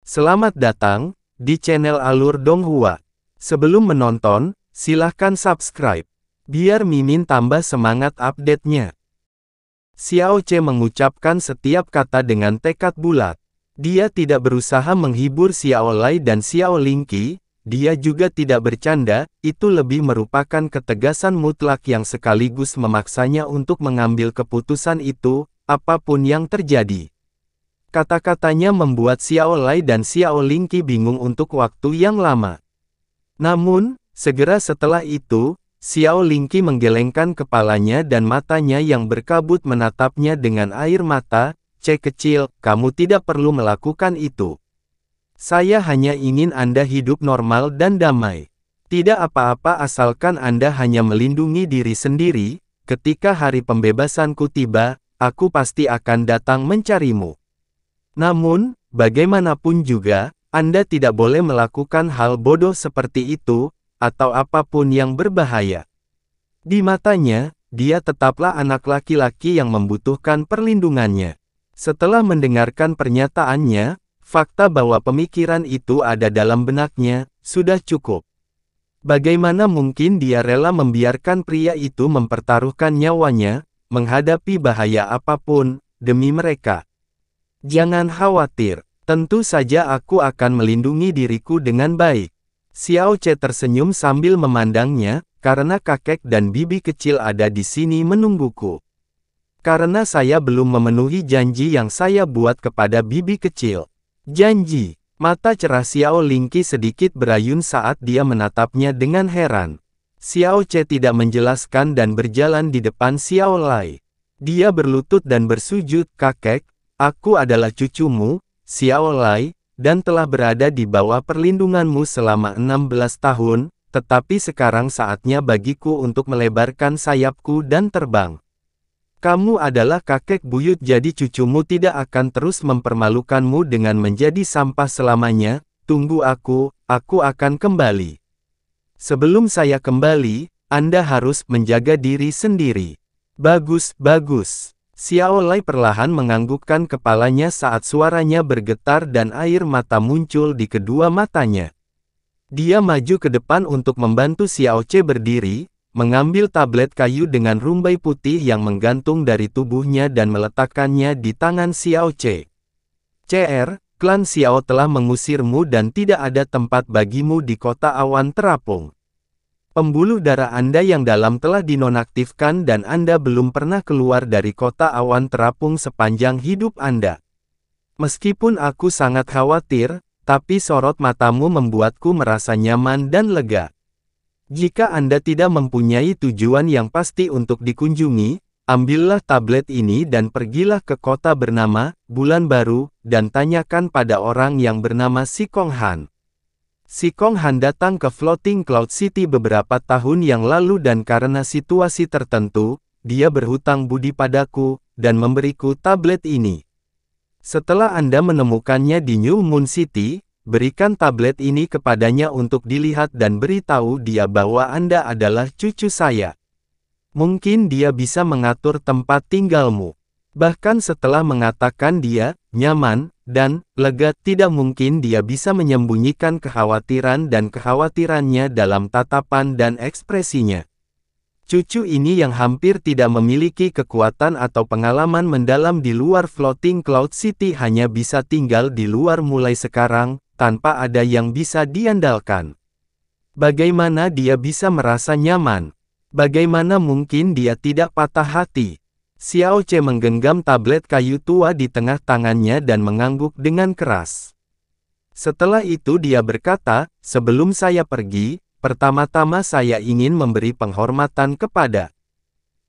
Selamat datang di channel Alur Donghua. Sebelum menonton, silahkan subscribe, biar Mimin tambah semangat update-nya. Xiao Ce mengucapkan setiap kata dengan tekad bulat. Dia tidak berusaha menghibur Xiao Lai dan Xiao Lingqi, dia juga tidak bercanda, itu lebih merupakan ketegasan mutlak yang sekaligus memaksanya untuk mengambil keputusan itu, apapun yang terjadi. Kata-katanya membuat Xiao Lai dan Xiao Lingqi bingung untuk waktu yang lama. Namun, segera setelah itu, Xiao Lingqi menggelengkan kepalanya dan matanya yang berkabut menatapnya dengan air mata. "Ce kecil, kamu tidak perlu melakukan itu. Saya hanya ingin Anda hidup normal dan damai. Tidak apa-apa asalkan Anda hanya melindungi diri sendiri. Ketika hari pembebasanku tiba, aku pasti akan datang mencarimu. Namun, bagaimanapun juga, Anda tidak boleh melakukan hal bodoh seperti itu, atau apapun yang berbahaya." Di matanya, dia tetaplah anak laki-laki yang membutuhkan perlindungannya. Setelah mendengarkan pernyataannya, fakta bahwa pemikiran itu ada dalam benaknya, sudah cukup. Bagaimana mungkin dia rela membiarkan pria itu mempertaruhkan nyawanya, menghadapi bahaya apapun, demi mereka? "Jangan khawatir, tentu saja aku akan melindungi diriku dengan baik." Xiao Ce tersenyum sambil memandangnya, "Karena kakek dan bibi kecil ada di sini menungguku. Karena saya belum memenuhi janji yang saya buat kepada bibi kecil." "Janji?" Mata cerah Xiao Lingqi sedikit berayun saat dia menatapnya dengan heran. Xiao Ce tidak menjelaskan dan berjalan di depan Xiao Lai. Dia berlutut dan bersujud, "Kakek, aku adalah cucumu, Xiao Lai, dan telah berada di bawah perlindunganmu selama 16 tahun, tetapi sekarang saatnya bagiku untuk melebarkan sayapku dan terbang. Kamu adalah kakek buyut, jadi cucumu tidak akan terus mempermalukanmu dengan menjadi sampah selamanya. Tunggu aku akan kembali. Sebelum saya kembali, Anda harus menjaga diri sendiri." "Bagus, bagus." Xiao Lai perlahan menganggukkan kepalanya saat suaranya bergetar dan air mata muncul di kedua matanya. Dia maju ke depan untuk membantu Xiao Ce berdiri, mengambil tablet kayu dengan rumbai putih yang menggantung dari tubuhnya dan meletakkannya di tangan Xiao Ce. "CR, klan Xiao telah mengusirmu dan tidak ada tempat bagimu di kota awan terapung. Pembuluh darah Anda yang dalam telah dinonaktifkan dan Anda belum pernah keluar dari kota awan terapung sepanjang hidup Anda. Meskipun aku sangat khawatir, tapi sorot matamu membuatku merasa nyaman dan lega. Jika Anda tidak mempunyai tujuan yang pasti untuk dikunjungi, ambillah tablet ini dan pergilah ke kota bernama Bulan Baru, dan tanyakan pada orang yang bernama Si Kong Han. Si Kong Han datang ke Floating Cloud City beberapa tahun yang lalu dan karena situasi tertentu, dia berhutang budi padaku, dan memberiku tablet ini. Setelah Anda menemukannya di New Moon City, berikan tablet ini kepadanya untuk dilihat dan beritahu dia bahwa Anda adalah cucu saya. Mungkin dia bisa mengatur tempat tinggalmu. Bahkan setelah mengatakan dia nyaman dan lega, tidak mungkin dia bisa menyembunyikan kekhawatiran dan kekhawatirannya dalam tatapan dan ekspresinya. Cucu ini yang hampir tidak memiliki kekuatan atau pengalaman mendalam di luar Floating Cloud City hanya bisa tinggal di luar mulai sekarang, tanpa ada yang bisa diandalkan. Bagaimana dia bisa merasa nyaman? Bagaimana mungkin dia tidak patah hati?" Xiao Ce menggenggam tablet kayu tua di tengah tangannya dan mengangguk dengan keras. Setelah itu dia berkata, "Sebelum saya pergi, pertama-tama saya ingin memberi penghormatan kepada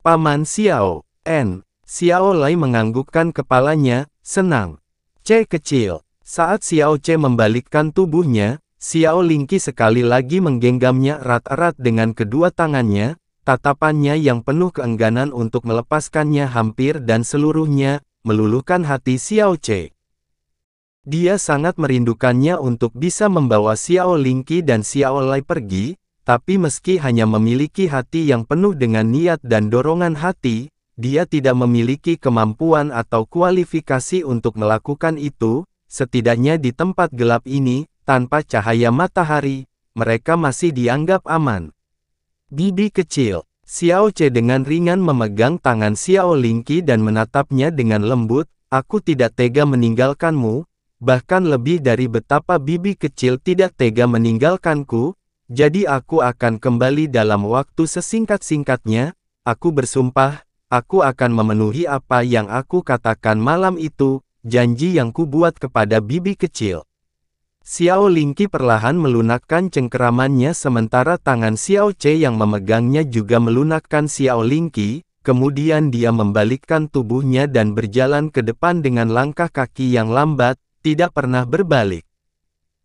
Paman Xiao N." Xiao Lai menganggukkan kepalanya, senang. "Ce kecil." Saat Xiao Ce membalikkan tubuhnya, Xiao Lingqi sekali lagi menggenggamnya erat-erat dengan kedua tangannya. Tatapannya yang penuh keengganan untuk melepaskannya hampir dan seluruhnya, meluluhkan hati Xiao Ce. Dia sangat merindukannya untuk bisa membawa Xiao Lingqi dan Xiao Lai pergi, tapi meski hanya memiliki hati yang penuh dengan niat dan dorongan hati, dia tidak memiliki kemampuan atau kualifikasi untuk melakukan itu. setidaknya di tempat gelap ini, tanpa cahaya matahari, mereka masih dianggap aman. Bibi kecil, Xiao Ce dengan ringan memegang tangan Xiao Lingqi dan menatapnya dengan lembut, aku tidak tega meninggalkanmu, bahkan lebih dari betapa bibi kecil tidak tega meninggalkanku, jadi aku akan kembali dalam waktu sesingkat-singkatnya, aku bersumpah, aku akan memenuhi apa yang aku katakan malam itu, janji yang kubuat kepada bibi kecil. Xiao Lingqi perlahan melunakkan cengkeramannya sementara tangan Xiao Ce yang memegangnya juga melunakkan Xiao Lingqi, kemudian dia membalikkan tubuhnya dan berjalan ke depan dengan langkah kaki yang lambat, tidak pernah berbalik.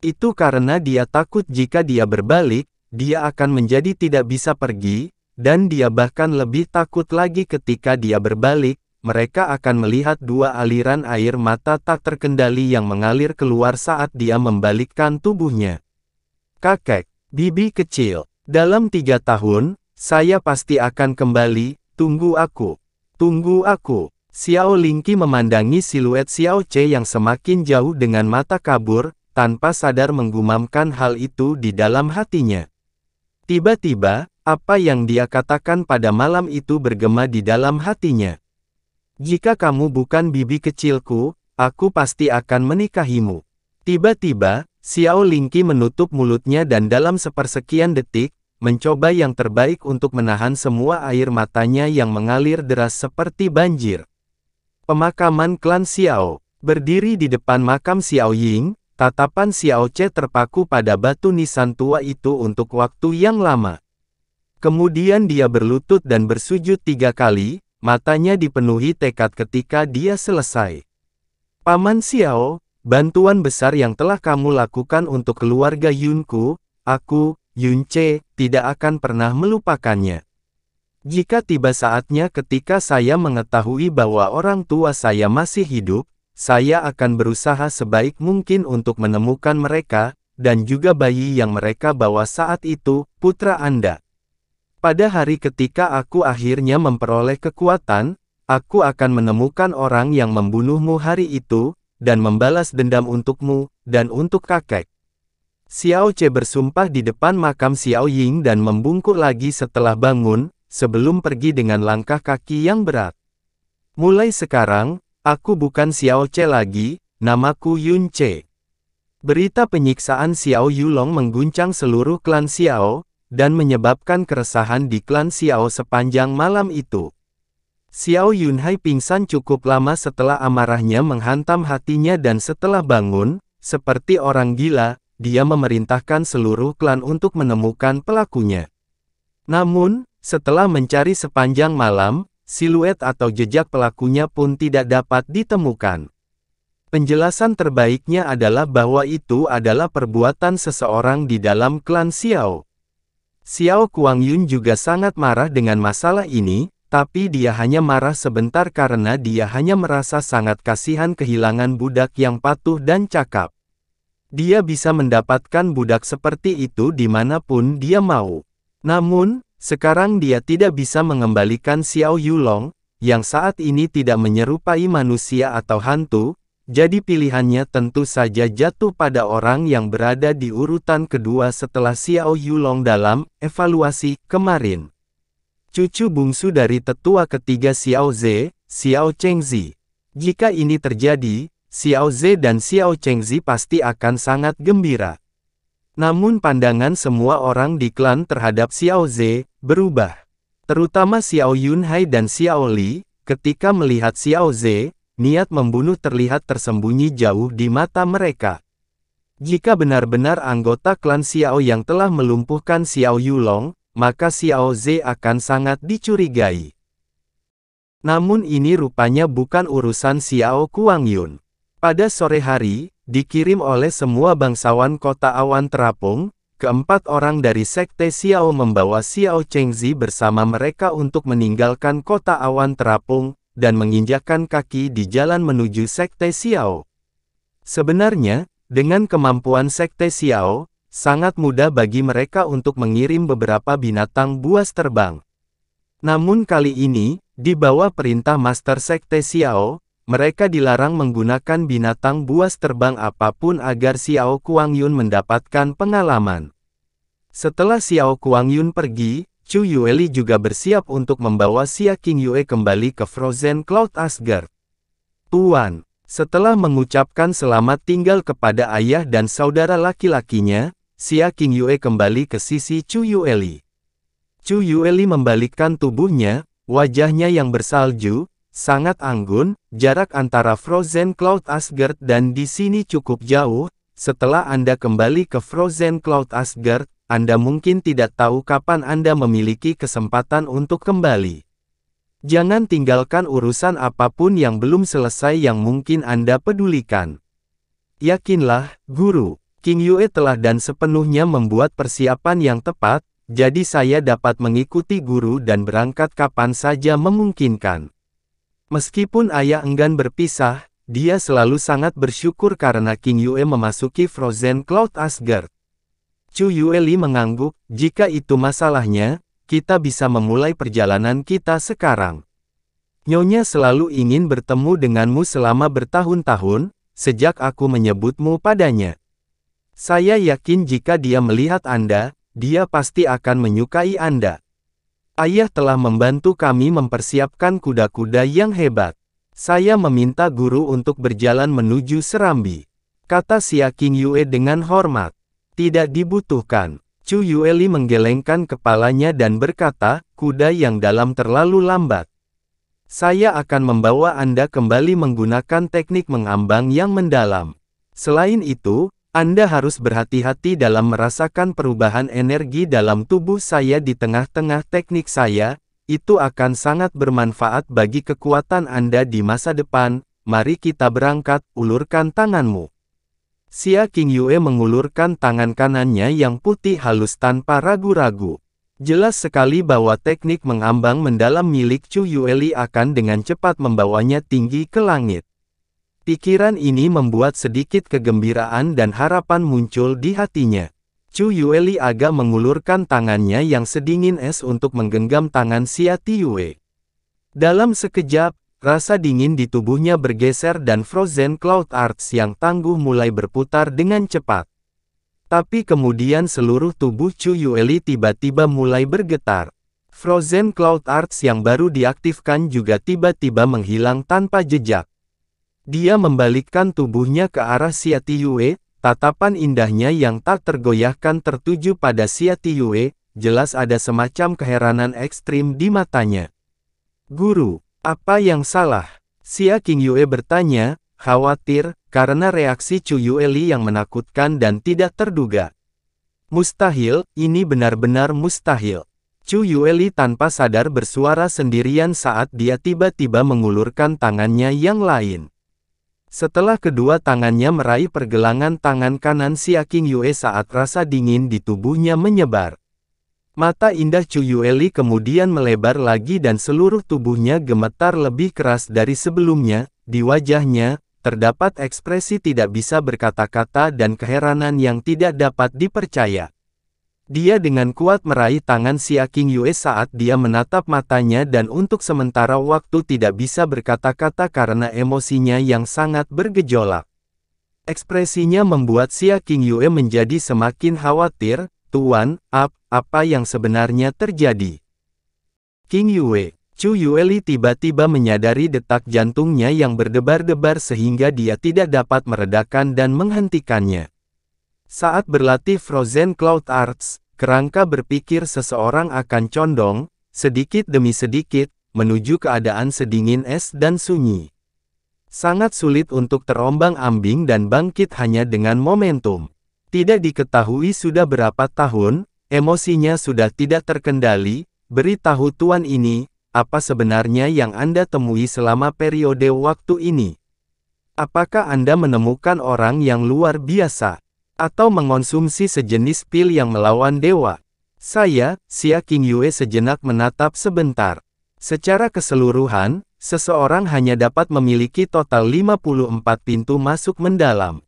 Itu karena dia takut jika dia berbalik, dia akan menjadi tidak bisa pergi, dan dia bahkan lebih takut lagi ketika dia berbalik, mereka akan melihat dua aliran air mata tak terkendali yang mengalir keluar saat dia membalikkan tubuhnya. Kakek, bibi kecil, dalam 3 tahun, saya pasti akan kembali, tunggu aku. Tunggu aku. Xiao Lingqi memandangi siluet Xiao Ce yang semakin jauh dengan mata kabur, tanpa sadar menggumamkan hal itu di dalam hatinya. Tiba-tiba, apa yang dia katakan pada malam itu bergema di dalam hatinya. Jika kamu bukan bibi kecilku, aku pasti akan menikahimu. Tiba-tiba, Xiao Lingqi menutup mulutnya dan dalam sepersekian detik, mencoba yang terbaik untuk menahan semua air matanya yang mengalir deras seperti banjir. Pemakaman klan Xiao. Berdiri di depan makam Xiao Ying, tatapan Xiao Ce terpaku pada batu nisan tua itu untuk waktu yang lama. Kemudian dia berlutut dan bersujud 3 kali, matanya dipenuhi tekad ketika dia selesai. Paman Xiao, bantuan besar yang telah kamu lakukan untuk keluarga Yunku, aku, Yun Ce, tidak akan pernah melupakannya. Jika tiba saatnya ketika saya mengetahui bahwa orang tua saya masih hidup, saya akan berusaha sebaik mungkin untuk menemukan mereka, dan juga bayi yang mereka bawa saat itu, putra Anda. Pada hari ketika aku akhirnya memperoleh kekuatan, aku akan menemukan orang yang membunuhmu hari itu, dan membalas dendam untukmu, dan untuk kakek. Xiao Ce bersumpah di depan makam Xiao Ying dan membungkuk lagi setelah bangun, sebelum pergi dengan langkah kaki yang berat. Mulai sekarang, aku bukan Xiao Ce lagi, namaku Yun Ce. Berita penyiksaan Xiao Yulong mengguncang seluruh klan Xiao, dan menyebabkan keresahan di klan Xiao sepanjang malam itu. Xiao Yunhai pingsan cukup lama setelah amarahnya menghantam hatinya dan setelah bangun, seperti orang gila, dia memerintahkan seluruh klan untuk menemukan pelakunya. Namun, setelah mencari sepanjang malam, siluet atau jejak pelakunya pun tidak dapat ditemukan. Penjelasan terbaiknya adalah bahwa itu adalah perbuatan seseorang di dalam klan Xiao. Xiao Kuangyun juga sangat marah dengan masalah ini, tapi dia hanya marah sebentar karena dia hanya merasa sangat kasihan kehilangan budak yang patuh dan cakap. Dia bisa mendapatkan budak seperti itu dimanapun dia mau. Namun, sekarang dia tidak bisa mengembalikan Xiao Yulong, yang saat ini tidak menyerupai manusia atau hantu, jadi pilihannya tentu saja jatuh pada orang yang berada di urutan kedua setelah Xiao Yulong dalam evaluasi kemarin. Cucu bungsu dari tetua ketiga Xiao Ze, Xiao Chengzi. Jika ini terjadi, Xiao Ze dan Xiao Chengzi pasti akan sangat gembira. Namun pandangan semua orang di klan terhadap Xiao Ze berubah. Terutama Xiao Yunhai dan Xiao Li, ketika melihat Xiao Ze, niat membunuh terlihat tersembunyi jauh di mata mereka. Jika benar-benar anggota klan Xiao yang telah melumpuhkan Xiao Yulong, maka Xiao Ze akan sangat dicurigai. Namun ini rupanya bukan urusan Xiao Kuangyun. Pada sore hari, dikirim oleh semua bangsawan kota awan terapung, keempat orang dari sekte Xiao membawa Xiao Chengzi bersama mereka untuk meninggalkan kota awan terapung, dan menginjakkan kaki di jalan menuju sekte Xiao. Sebenarnya, dengan kemampuan sekte Xiao, sangat mudah bagi mereka untuk mengirim beberapa binatang buas terbang. Namun kali ini, di bawah perintah Master Sekte Xiao, mereka dilarang menggunakan binatang buas terbang apapun agar Xiao Kuangyun mendapatkan pengalaman. Setelah Xiao Kuangyun pergi, Chu Yueli juga bersiap untuk membawa Xia Qingyue kembali ke Frozen Cloud Asgard. Tuan, setelah mengucapkan selamat tinggal kepada ayah dan saudara laki-lakinya, Xia Qingyue kembali ke sisi Chu Yueli. Chu Yueli membalikkan tubuhnya, wajahnya yang bersalju, sangat anggun, jarak antara Frozen Cloud Asgard dan di sini cukup jauh. Setelah Anda kembali ke Frozen Cloud Asgard, Anda mungkin tidak tahu kapan Anda memiliki kesempatan untuk kembali. Jangan tinggalkan urusan apapun yang belum selesai yang mungkin Anda pedulikan. Yakinlah, Guru, Qingyue telah dan sepenuhnya membuat persiapan yang tepat, jadi saya dapat mengikuti guru dan berangkat kapan saja memungkinkan. Meskipun ayah enggan berpisah, dia selalu sangat bersyukur karena Qingyue memasuki Frozen Cloud Asgard. Chu Yueli mengangguk, jika itu masalahnya, kita bisa memulai perjalanan kita sekarang. Nyonya selalu ingin bertemu denganmu selama bertahun-tahun, sejak aku menyebutmu padanya. Saya yakin jika dia melihat Anda, dia pasti akan menyukai Anda. Ayah telah membantu kami mempersiapkan kuda-kuda yang hebat. Saya meminta guru untuk berjalan menuju Serambi, kata Xia Qingyue dengan hormat. Tidak dibutuhkan. Chu Yueli menggelengkan kepalanya dan berkata, kuda yang dalam terlalu lambat. Saya akan membawa Anda kembali menggunakan teknik mengambang yang mendalam. Selain itu, Anda harus berhati-hati dalam merasakan perubahan energi dalam tubuh saya di tengah-tengah teknik saya, itu akan sangat bermanfaat bagi kekuatan Anda di masa depan. Mari kita berangkat, ulurkan tanganmu. Xia Qingyue mengulurkan tangan kanannya yang putih halus tanpa ragu-ragu. Jelas sekali bahwa teknik mengambang mendalam milik Chu Yueli akan dengan cepat membawanya tinggi ke langit. Pikiran ini membuat sedikit kegembiraan dan harapan muncul di hatinya. Chu Yueli agak mengulurkan tangannya yang sedingin es untuk menggenggam tangan Xia Qingyue. Dalam sekejap, rasa dingin di tubuhnya bergeser dan Frozen Cloud Arts yang tangguh mulai berputar dengan cepat. Tapi kemudian seluruh tubuh Chu Yueli tiba-tiba mulai bergetar. Frozen Cloud Arts yang baru diaktifkan juga tiba-tiba menghilang tanpa jejak. Dia membalikkan tubuhnya ke arah Xia Qingyue, tatapan indahnya yang tak tergoyahkan tertuju pada Xia Qingyue, jelas ada semacam keheranan ekstrim di matanya. Guru, apa yang salah? Xia Qingyue bertanya, khawatir, karena reaksi Chu Yueli yang menakutkan dan tidak terduga. Mustahil, ini benar-benar mustahil. Chu Yueli tanpa sadar bersuara sendirian saat dia tiba-tiba mengulurkan tangannya yang lain. Setelah kedua tangannya meraih pergelangan tangan kanan Xia Qingyue saat rasa dingin di tubuhnya menyebar. Mata indah Chu Yueli kemudian melebar lagi dan seluruh tubuhnya gemetar lebih keras dari sebelumnya. Di wajahnya, terdapat ekspresi tidak bisa berkata-kata dan keheranan yang tidak dapat dipercaya. Dia dengan kuat meraih tangan Xia Qingyue saat dia menatap matanya dan untuk sementara waktu tidak bisa berkata-kata karena emosinya yang sangat bergejolak. Ekspresinya membuat Xia Qingyue menjadi semakin khawatir. Tuan, apa yang sebenarnya terjadi? Qingyue, Chu Yueli tiba-tiba menyadari detak jantungnya yang berdebar-debar sehingga dia tidak dapat meredakan dan menghentikannya. Saat berlatih Frozen Cloud Arts, kerangka berpikir seseorang akan condong, sedikit demi sedikit, menuju keadaan sedingin es dan sunyi. Sangat sulit untuk terombang-ambing dan bangkit hanya dengan momentum. Tidak diketahui sudah berapa tahun, emosinya sudah tidak terkendali. Beritahu Tuan ini, apa sebenarnya yang Anda temui selama periode waktu ini? Apakah Anda menemukan orang yang luar biasa? Atau mengonsumsi sejenis pil yang melawan dewa? Xia Qingyue sejenak menatap sebentar. Secara keseluruhan, seseorang hanya dapat memiliki total 54 pintu masuk mendalam.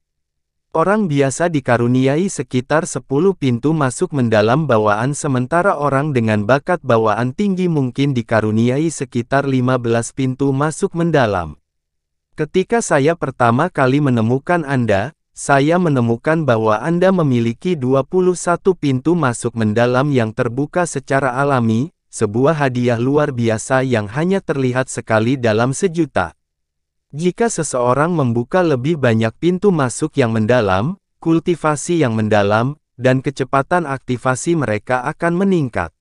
Orang biasa dikaruniai sekitar 10 pintu masuk mendalam bawaan sementara orang dengan bakat bawaan tinggi mungkin dikaruniai sekitar 15 pintu masuk mendalam. Ketika saya pertama kali menemukan Anda, saya menemukan bahwa Anda memiliki 21 pintu masuk mendalam yang terbuka secara alami, sebuah hadiah luar biasa yang hanya terlihat sekali dalam sejuta. Jika seseorang membuka lebih banyak pintu masuk yang mendalam, kultivasi yang mendalam, dan kecepatan aktivasi mereka akan meningkat.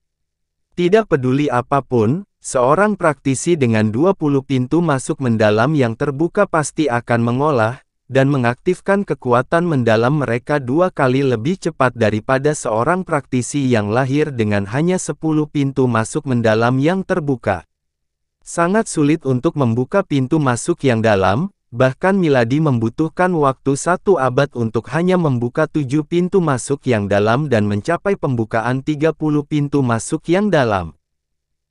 Tidak peduli apapun, seorang praktisi dengan 20 pintu masuk mendalam yang terbuka pasti akan mengolah, dan mengaktifkan kekuatan mendalam mereka 2 kali lebih cepat daripada seorang praktisi yang lahir dengan hanya 10 pintu masuk mendalam yang terbuka. Sangat sulit untuk membuka pintu masuk yang dalam, bahkan Milady membutuhkan waktu 1 abad untuk hanya membuka 7 pintu masuk yang dalam dan mencapai pembukaan 30 pintu masuk yang dalam.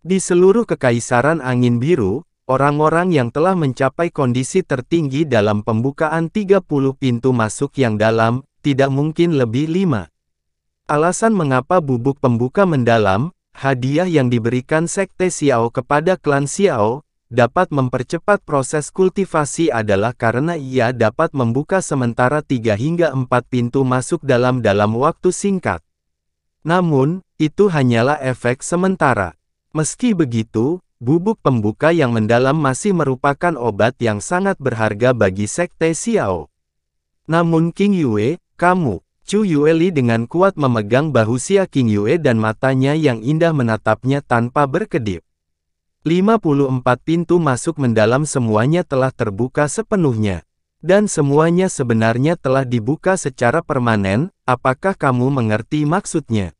Di seluruh Kekaisaran Angin Biru, orang-orang yang telah mencapai kondisi tertinggi dalam pembukaan 30 pintu masuk yang dalam, tidak mungkin lebih 5. Alasan mengapa bubuk pembuka mendalam, hadiah yang diberikan Sekte Xiao kepada klan Xiao, dapat mempercepat proses kultivasi adalah karena ia dapat membuka sementara 3 hingga 4 pintu masuk dalam waktu singkat. Namun, itu hanyalah efek sementara. Meski begitu, bubuk pembuka yang mendalam masih merupakan obat yang sangat berharga bagi Sekte Xiao. Namun King Yue, kamu, Chu Yueli dengan kuat memegang bahu Xia King Yue dan matanya yang indah menatapnya tanpa berkedip. 54 pintu masuk mendalam semuanya telah terbuka sepenuhnya. Dan semuanya sebenarnya telah dibuka secara permanen, apakah kamu mengerti maksudnya?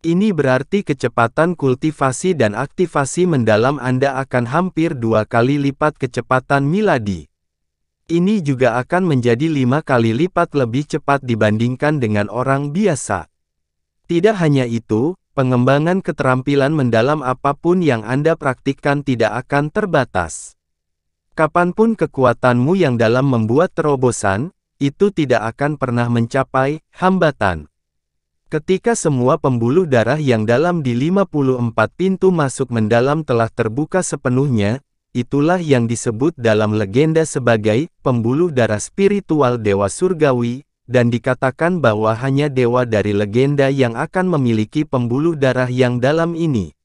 Ini berarti kecepatan kultivasi dan aktivasi mendalam Anda akan hampir 2 kali lipat kecepatan Milady. Ini juga akan menjadi 5 kali lipat lebih cepat dibandingkan dengan orang biasa. Tidak hanya itu, pengembangan keterampilan mendalam apapun yang Anda praktikkan tidak akan terbatas. Kapanpun kekuatanmu yang dalam membuat terobosan, itu tidak akan pernah mencapai hambatan. Ketika semua pembuluh darah yang dalam di 54 pintu masuk mendalam telah terbuka sepenuhnya, itulah yang disebut dalam legenda sebagai pembuluh darah spiritual Dewa Surgawi, dan dikatakan bahwa hanya dewa dari legenda yang akan memiliki pembuluh darah yang dalam ini.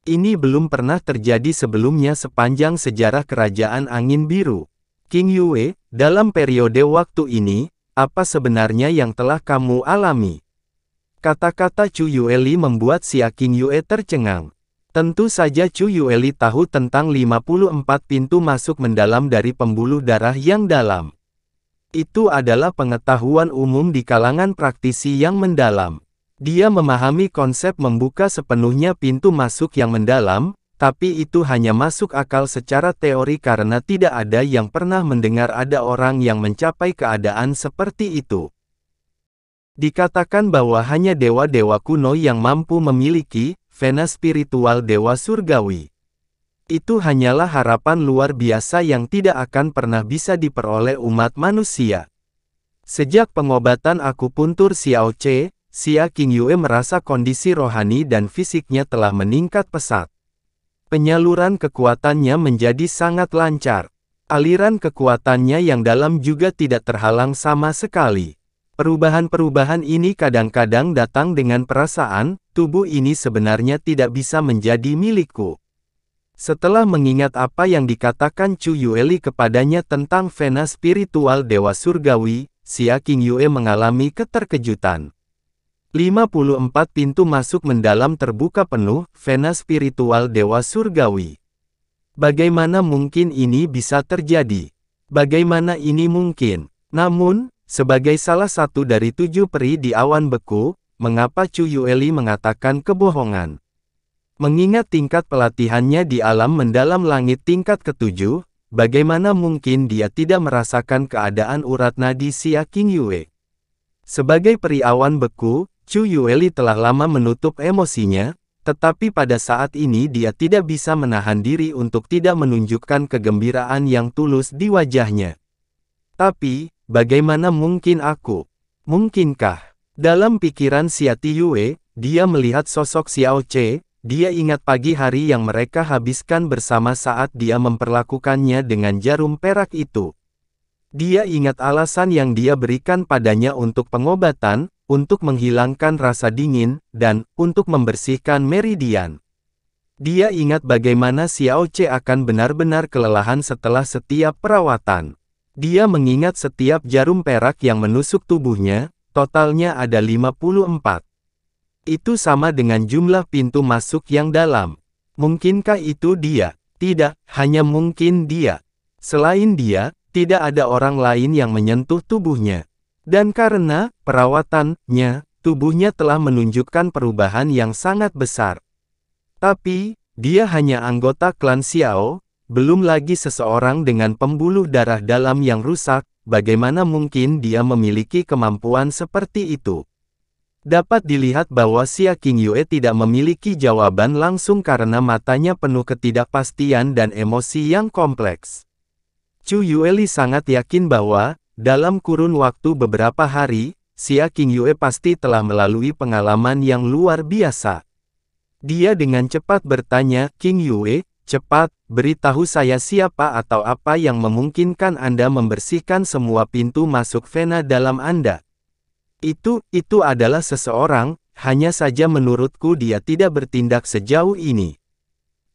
Ini belum pernah terjadi sebelumnya sepanjang sejarah Kerajaan Angin Biru. King Yue, dalam periode waktu ini, apa sebenarnya yang telah kamu alami? Kata-kata Chu Yueli membuat Xia King Yue tercengang. Tentu saja Chu Yueli tahu tentang 54 pintu masuk mendalam dari pembuluh darah yang dalam. Itu adalah pengetahuan umum di kalangan praktisi yang mendalam. Dia memahami konsep membuka sepenuhnya pintu masuk yang mendalam, tapi itu hanya masuk akal secara teori karena tidak ada yang pernah mendengar ada orang yang mencapai keadaan seperti itu. Dikatakan bahwa hanya dewa-dewa kuno yang mampu memiliki vena spiritual Dewa Surgawi. Itu hanyalah harapan luar biasa yang tidak akan pernah bisa diperoleh umat manusia. Sejak pengobatan akupuntur Xiao Ce, Xia King Yue merasa kondisi rohani dan fisiknya telah meningkat pesat. Penyaluran kekuatannya menjadi sangat lancar. Aliran kekuatannya yang dalam juga tidak terhalang sama sekali. Perubahan-perubahan ini kadang-kadang datang dengan perasaan, tubuh ini sebenarnya tidak bisa menjadi milikku. Setelah mengingat apa yang dikatakan Chu Yueli kepadanya tentang vena spiritual Dewa Surgawi, Xia King Yue mengalami keterkejutan. 54 pintu masuk mendalam terbuka penuh, vena spiritual Dewa Surgawi. Bagaimana mungkin ini bisa terjadi? Bagaimana ini mungkin? Namun, sebagai salah satu dari 7 peri di awan beku, mengapa Chu Yueli mengatakan kebohongan? Mengingat tingkat pelatihannya di alam mendalam langit tingkat ke-7, bagaimana mungkin dia tidak merasakan keadaan urat nadi Xia King Yue? Sebagai peri awan beku, Chu Yueli telah lama menutup emosinya, tetapi pada saat ini dia tidak bisa menahan diri untuk tidak menunjukkan kegembiraan yang tulus di wajahnya. Tapi, bagaimana mungkin aku? Mungkinkah? Dalam pikiran Xia Ti Yue, dia melihat sosok Xiao Ce, dia ingat pagi hari yang mereka habiskan bersama saat dia memperlakukannya dengan jarum perak itu. Dia ingat alasan yang dia berikan padanya untuk pengobatan, untuk menghilangkan rasa dingin, dan untuk membersihkan meridian. Dia ingat bagaimana Xiao Che akan benar-benar kelelahan setelah setiap perawatan. Dia mengingat setiap jarum perak yang menusuk tubuhnya, totalnya ada 54. Itu sama dengan jumlah pintu masuk yang dalam. Mungkinkah itu dia? Tidak, hanya mungkin dia. Selain dia, tidak ada orang lain yang menyentuh tubuhnya. Dan karena perawatannya, tubuhnya telah menunjukkan perubahan yang sangat besar. Tapi, dia hanya anggota klan Xiao, belum lagi seseorang dengan pembuluh darah dalam yang rusak, bagaimana mungkin dia memiliki kemampuan seperti itu? Dapat dilihat bahwa Xia Qingyue tidak memiliki jawaban langsung karena matanya penuh ketidakpastian dan emosi yang kompleks. Chu Yueli sangat yakin bahwa, dalam kurun waktu beberapa hari, Xia Qingyue pasti telah melalui pengalaman yang luar biasa. Dia dengan cepat bertanya, "Qingyue, cepat, beritahu saya siapa atau apa yang memungkinkan Anda membersihkan semua pintu masuk vena dalam Anda." Itu adalah seseorang, hanya saja menurutku dia tidak bertindak sejauh ini.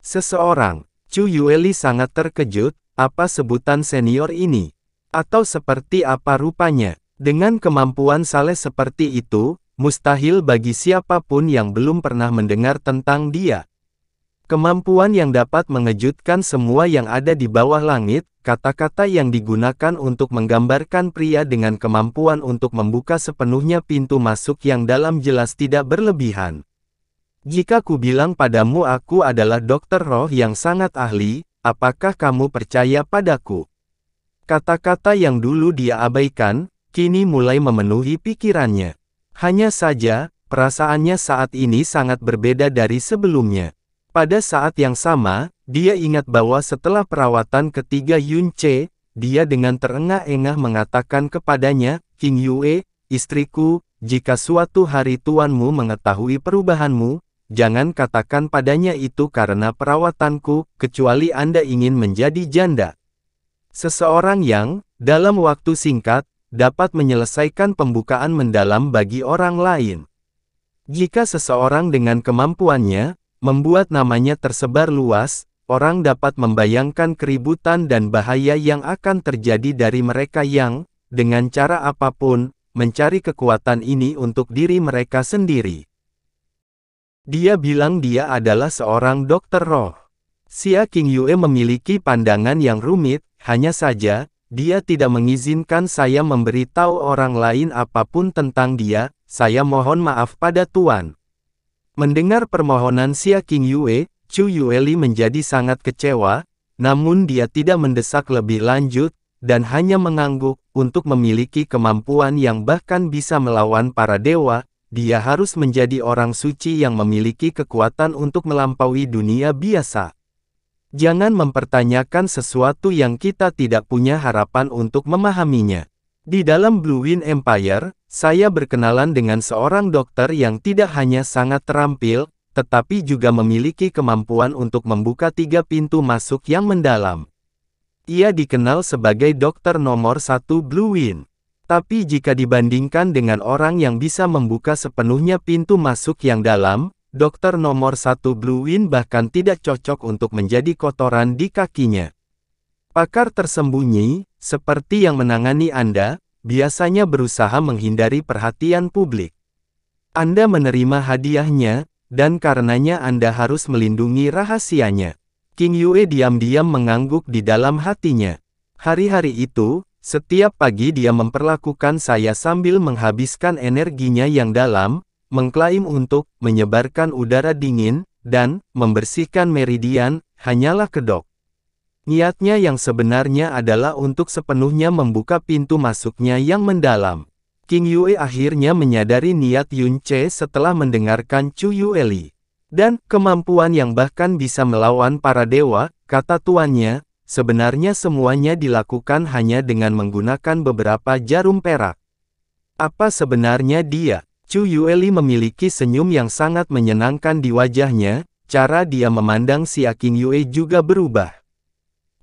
Seseorang. Chu Yueli sangat terkejut, apa sebutan senior ini? Atau seperti apa rupanya? Dengan kemampuan Saleh seperti itu, mustahil bagi siapapun yang belum pernah mendengar tentang dia. Kemampuan yang dapat mengejutkan semua yang ada di bawah langit, kata-kata yang digunakan untuk menggambarkan pria dengan kemampuan untuk membuka sepenuhnya pintu masuk yang dalam jelas tidak berlebihan. Jika ku bilang padamu aku adalah dokter roh yang sangat ahli, apakah kamu percaya padaku? Kata-kata yang dulu dia abaikan, kini mulai memenuhi pikirannya. Hanya saja, perasaannya saat ini sangat berbeda dari sebelumnya. Pada saat yang sama, dia ingat bahwa setelah perawatan ketiga Yun Che, dia dengan terengah-engah mengatakan kepadanya, "Qingyue, istriku, jika suatu hari tuanmu mengetahui perubahanmu, jangan katakan padanya itu karena perawatanku, kecuali Anda ingin menjadi janda." Seseorang yang, dalam waktu singkat, dapat menyelesaikan pembukaan mendalam bagi orang lain. Jika seseorang dengan kemampuannya, membuat namanya tersebar luas, orang dapat membayangkan keributan dan bahaya yang akan terjadi dari mereka yang, dengan cara apapun, mencari kekuatan ini untuk diri mereka sendiri. Dia bilang dia adalah seorang dokter roh. Xia Qingyue memiliki pandangan yang rumit, hanya saja, dia tidak mengizinkan saya memberitahu orang lain apapun tentang dia, saya mohon maaf pada Tuan. Mendengar permohonan Xia Qingyue, Chu Yueli menjadi sangat kecewa, namun dia tidak mendesak lebih lanjut, dan hanya mengangguk, untuk memiliki kemampuan yang bahkan bisa melawan para dewa, dia harus menjadi orang suci yang memiliki kekuatan untuk melampaui dunia biasa. Jangan mempertanyakan sesuatu yang kita tidak punya harapan untuk memahaminya. Di dalam Blue Wind Empire, saya berkenalan dengan seorang dokter yang tidak hanya sangat terampil, tetapi juga memiliki kemampuan untuk membuka 3 pintu masuk yang mendalam. Ia dikenal sebagai dokter nomor 1 Blue Wind. Tapi jika dibandingkan dengan orang yang bisa membuka sepenuhnya pintu masuk yang dalam, dokter nomor 1 Blue Wind bahkan tidak cocok untuk menjadi kotoran di kakinya. Pakar tersembunyi, seperti yang menangani Anda, biasanya berusaha menghindari perhatian publik. Anda menerima hadiahnya, dan karenanya Anda harus melindungi rahasianya. Qingyue diam-diam mengangguk di dalam hatinya. Hari-hari itu, setiap pagi dia memperlakukan saya sambil menghabiskan energinya yang dalam, mengklaim untuk menyebarkan udara dingin, dan membersihkan meridian, hanyalah kedok. Niatnya yang sebenarnya adalah untuk sepenuhnya membuka pintu masuknya yang mendalam. Qingyue akhirnya menyadari niat Yun Che setelah mendengarkan Chu Yueli. Dan, kemampuan yang bahkan bisa melawan para dewa, kata tuannya, sebenarnya semuanya dilakukan hanya dengan menggunakan beberapa jarum perak. Apa sebenarnya dia? Chu Yueli memiliki senyum yang sangat menyenangkan di wajahnya, cara dia memandang Xia Qingyue juga berubah.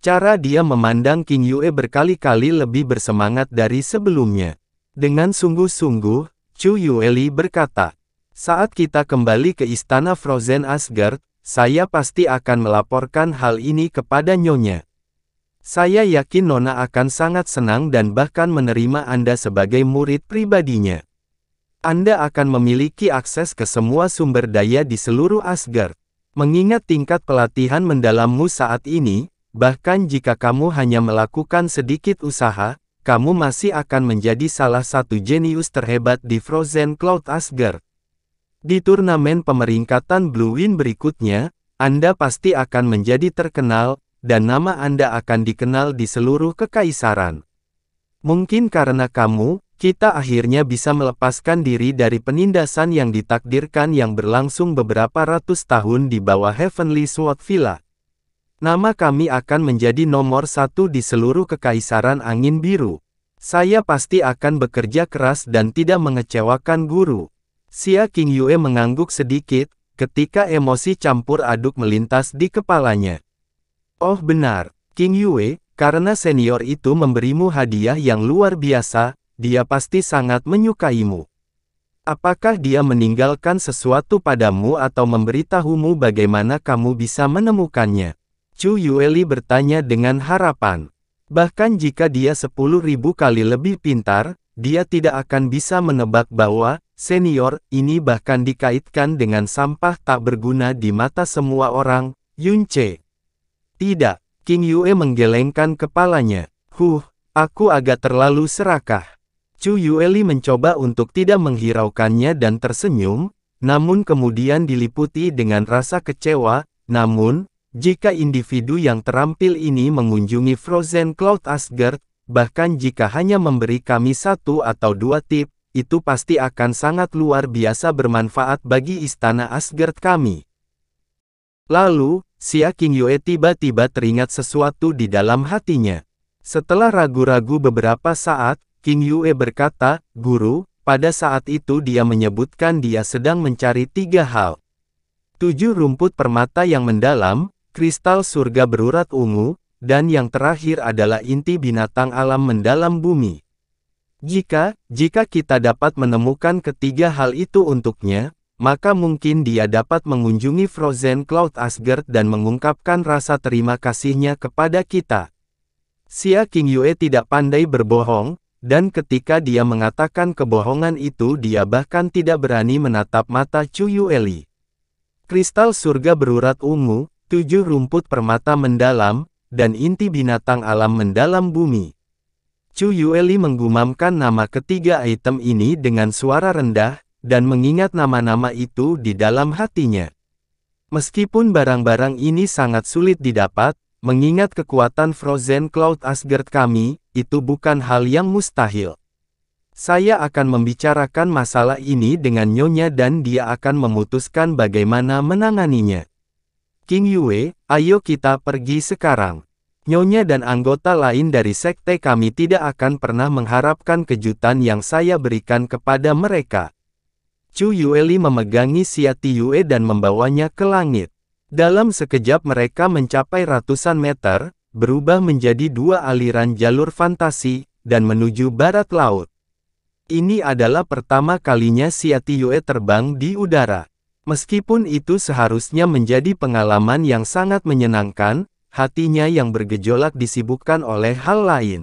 Cara dia memandang Qingyue berkali-kali lebih bersemangat dari sebelumnya. Dengan sungguh-sungguh, Chu Yueli berkata, "Saat kita kembali ke Istana Frozen Asgard, saya pasti akan melaporkan hal ini kepada Nyonya. Saya yakin Nona akan sangat senang dan bahkan menerima Anda sebagai murid pribadinya. Anda akan memiliki akses ke semua sumber daya di seluruh Asgard. Mengingat tingkat pelatihan mendalammu saat ini, bahkan jika kamu hanya melakukan sedikit usaha, kamu masih akan menjadi salah satu jenius terhebat di Frozen Cloud Asgard. Di turnamen pemeringkatan Blue Wind berikutnya, Anda pasti akan menjadi terkenal, dan nama Anda akan dikenal di seluruh kekaisaran. Mungkin karena kamu, kita akhirnya bisa melepaskan diri dari penindasan yang ditakdirkan yang berlangsung beberapa ratus tahun di bawah Heavenly Sword Villa. Nama kami akan menjadi nomor 1 di seluruh kekaisaran angin biru. Saya pasti akan bekerja keras dan tidak mengecewakan guru." Xia Qingyue mengangguk sedikit, ketika emosi campur aduk melintas di kepalanya. "Oh benar, Qingyue, karena senior itu memberimu hadiah yang luar biasa, dia pasti sangat menyukaimu. Apakah dia meninggalkan sesuatu padamu atau memberitahumu bagaimana kamu bisa menemukannya?" Chu Yueli bertanya dengan harapan. Bahkan jika dia 10.000 kali lebih pintar, dia tidak akan bisa menebak bahwa senior ini bahkan dikaitkan dengan sampah tak berguna di mata semua orang. Yunce. "Tidak," Qingyue menggelengkan kepalanya. Aku agak terlalu serakah." Chu Yueli mencoba untuk tidak menghiraukannya dan tersenyum, namun kemudian diliputi dengan rasa kecewa. "Namun, jika individu yang terampil ini mengunjungi Frozen Cloud Asgard, bahkan jika hanya memberi kami 1 atau 2 tip, itu pasti akan sangat luar biasa bermanfaat bagi istana Asgard kami." Lalu, Xia Qingyue tiba-tiba teringat sesuatu di dalam hatinya. Setelah ragu-ragu beberapa saat, Qingyue berkata, "Guru," pada saat itu dia menyebutkan dia sedang mencari 3 hal. 7 rumput permata yang mendalam, kristal surga berurat ungu, dan yang terakhir adalah inti binatang alam mendalam bumi. Jika kita dapat menemukan ketiga hal itu untuknya, maka mungkin dia dapat mengunjungi Frozen Cloud Asgard dan mengungkapkan rasa terima kasihnya kepada kita. Xia Qingyue tidak pandai berbohong, dan ketika dia mengatakan kebohongan itu dia bahkan tidak berani menatap mata Chu Yueli. Kristal surga berurat ungu, 7 rumput permata mendalam, dan inti binatang alam mendalam bumi. Chu Yueli menggumamkan nama ketiga item ini dengan suara rendah, dan mengingat nama-nama itu di dalam hatinya. Meskipun barang-barang ini sangat sulit didapat, mengingat kekuatan Frozen Cloud Asgard kami, itu bukan hal yang mustahil. Saya akan membicarakan masalah ini dengan Nyonya dan dia akan memutuskan bagaimana menanganinya. Qingyue, ayo kita pergi sekarang. Nyonya dan anggota lain dari sekte kami tidak akan pernah mengharapkan kejutan yang saya berikan kepada mereka. Chu Yueli memegangi Xia Tiyue dan membawanya ke langit. Dalam sekejap mereka mencapai ratusan meter, berubah menjadi 2 aliran jalur fantasi, dan menuju barat laut. Ini adalah pertama kalinya Xia Tiyue terbang di udara. Meskipun itu seharusnya menjadi pengalaman yang sangat menyenangkan, hatinya yang bergejolak disibukkan oleh hal lain.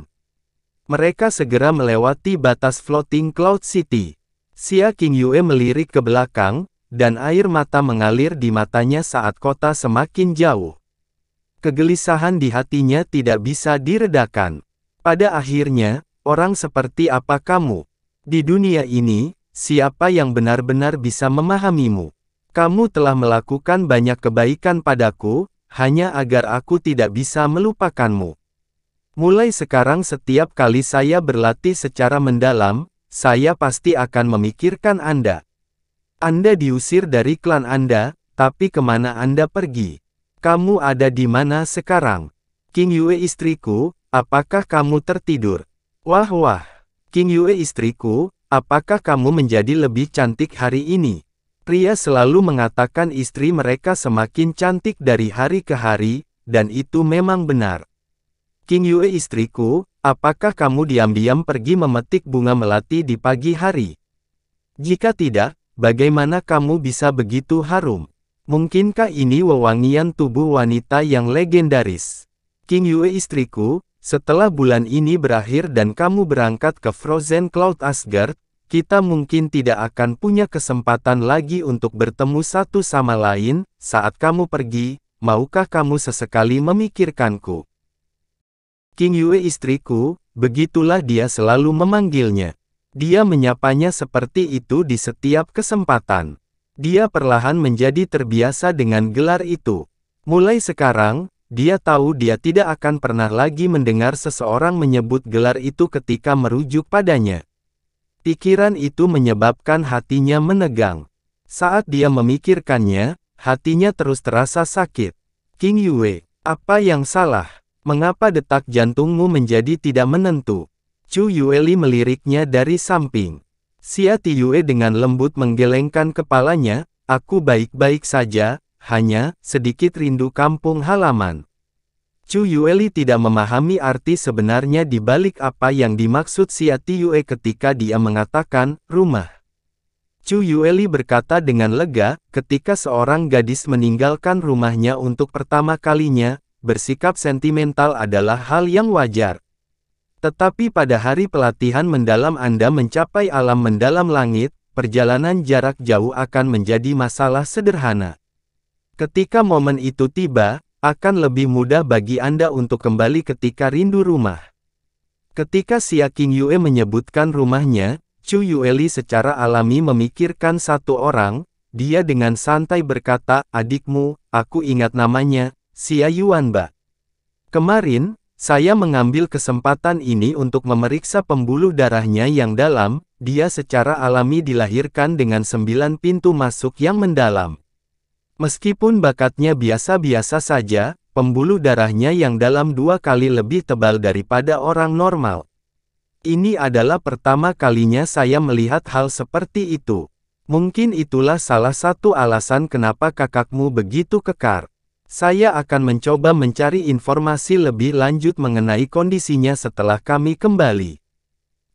Mereka segera melewati batas Floating Cloud City. Xia Qingyue melirik ke belakang, dan air mata mengalir di matanya saat kota semakin jauh. Kegelisahan di hatinya tidak bisa diredakan. Pada akhirnya, orang seperti apa kamu? Di dunia ini, siapa yang benar-benar bisa memahamimu? Kamu telah melakukan banyak kebaikan padaku, hanya agar aku tidak bisa melupakanmu. Mulai sekarang setiap kali saya berlatih secara mendalam, saya pasti akan memikirkan Anda. Anda diusir dari klan Anda, tapi kemana Anda pergi? Kamu ada di mana sekarang? Qingyue istriku, apakah kamu tertidur? Wah, Qingyue istriku, apakah kamu menjadi lebih cantik hari ini? Pria selalu mengatakan istri mereka semakin cantik dari hari ke hari, dan itu memang benar. King Yue istriku, apakah kamu diam-diam pergi memetik bunga melati di pagi hari? Jika tidak, bagaimana kamu bisa begitu harum? Mungkinkah ini wewangian tubuh wanita yang legendaris? King Yue istriku, setelah bulan ini berakhir dan kamu berangkat ke Frozen Cloud Asgard, kita mungkin tidak akan punya kesempatan lagi untuk bertemu satu sama lain. Saat kamu pergi, maukah kamu sesekali memikirkanku? King Yue istriku, begitulah dia selalu memanggilnya. Dia menyapanya seperti itu di setiap kesempatan. Dia perlahan menjadi terbiasa dengan gelar itu. Mulai sekarang, dia tahu dia tidak akan pernah lagi mendengar seseorang menyebut gelar itu ketika merujuk padanya. Pikiran itu menyebabkan hatinya menegang. Saat dia memikirkannya, hatinya terus terasa sakit. King Yue, apa yang salah? Mengapa detak jantungmu menjadi tidak menentu? Chu Yueli meliriknya dari samping. Xia Tiyue dengan lembut menggelengkan kepalanya, aku baik-baik saja. Hanya, sedikit rindu kampung halaman. Chu Yueli tidak memahami arti sebenarnya di balik apa yang dimaksud Xia Tiyue ketika dia mengatakan, rumah. Chu Yueli berkata dengan lega, ketika seorang gadis meninggalkan rumahnya untuk pertama kalinya, bersikap sentimental adalah hal yang wajar. Tetapi pada hari pelatihan mendalam Anda mencapai alam mendalam langit, perjalanan jarak jauh akan menjadi masalah sederhana. Ketika momen itu tiba, akan lebih mudah bagi Anda untuk kembali ketika rindu rumah. Ketika Xia King Yue menyebutkan rumahnya, Chu Yueli secara alami memikirkan satu orang. Dia dengan santai berkata, adikmu, aku ingat namanya, Xia Yuanba. Kemarin, saya mengambil kesempatan ini untuk memeriksa pembuluh darahnya yang dalam. Dia secara alami dilahirkan dengan 9 pintu masuk yang mendalam. Meskipun bakatnya biasa-biasa saja, pembuluh darahnya yang dalam 2 kali lebih tebal daripada orang normal. Ini adalah pertama kalinya saya melihat hal seperti itu. Mungkin itulah salah satu alasan kenapa kakakmu begitu kekar. Saya akan mencoba mencari informasi lebih lanjut mengenai kondisinya setelah kami kembali.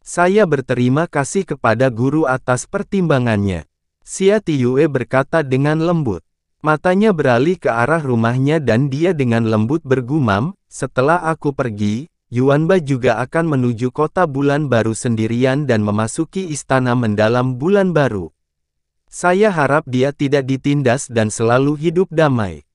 Saya berterima kasih kepada guru atas pertimbangannya. Xia Tiyue berkata dengan lembut. Matanya beralih ke arah rumahnya dan dia dengan lembut bergumam, setelah aku pergi, Yuanba juga akan menuju kota bulan baru sendirian dan memasuki istana mendalam bulan baru. Saya harap dia tidak ditindas dan selalu hidup damai.